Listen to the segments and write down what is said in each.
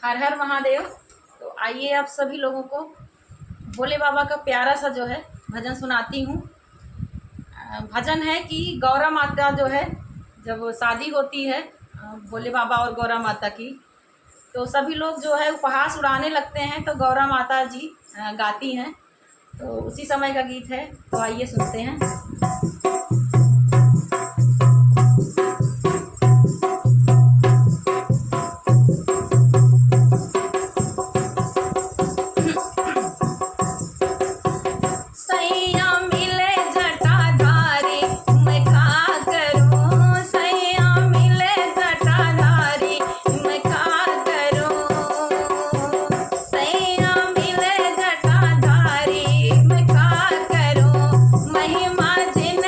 हर हर महादेव। तो आइए आप सभी लोगों को भोले बाबा का प्यारा सा जो है भजन सुनाती हूँ। भजन है कि गौरा माता जो है जब शादी होती है भोले बाबा और गौरा माता की, तो सभी लोग जो है उपहास उड़ाने लगते हैं, तो गौरा माता जी गाती हैं। तो उसी समय का गीत है, तो आइए सुनते हैं। सैया मिले जटाधारी मैं का करूं, सैया मिले जटाधारी मैं का करूं, सैया मिले जटाधारी मैं का करूं, महिमा जिन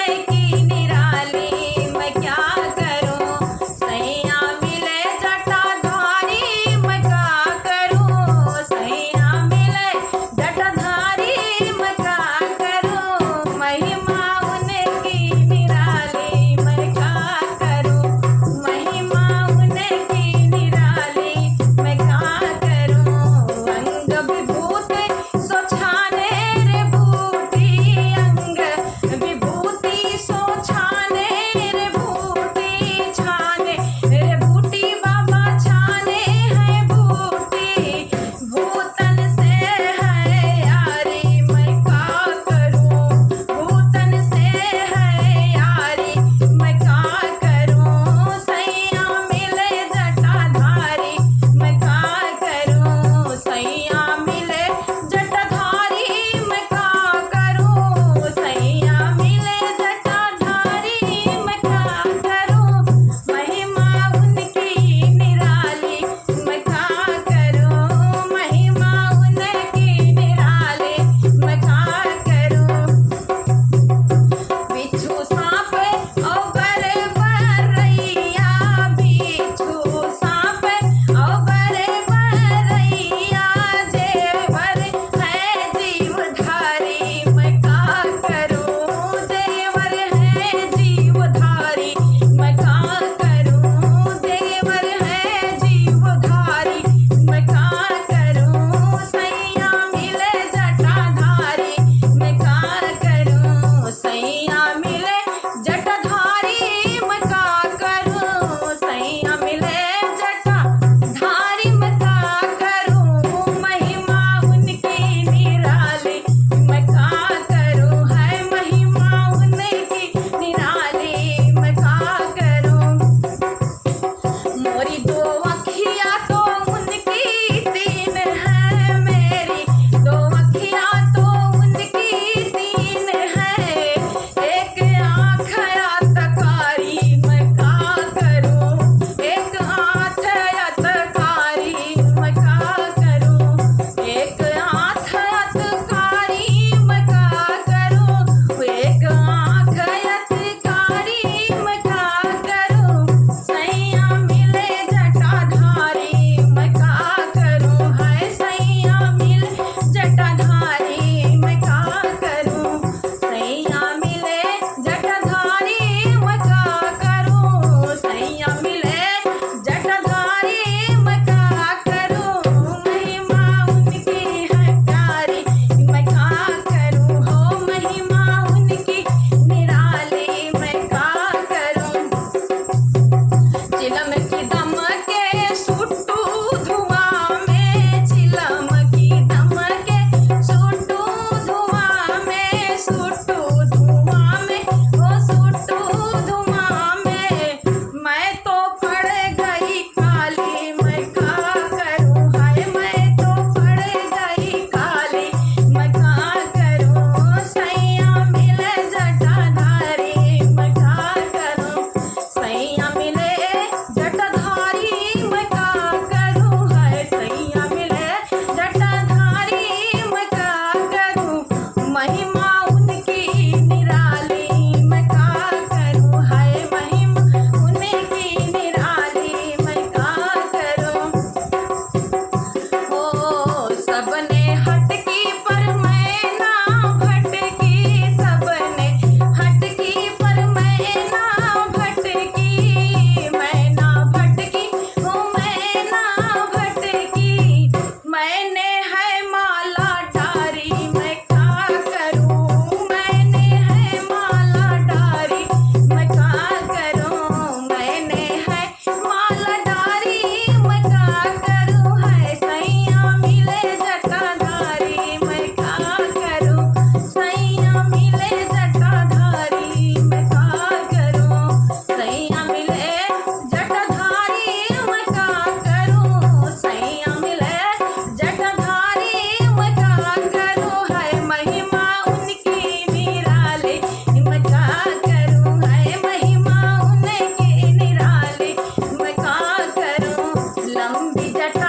जेठ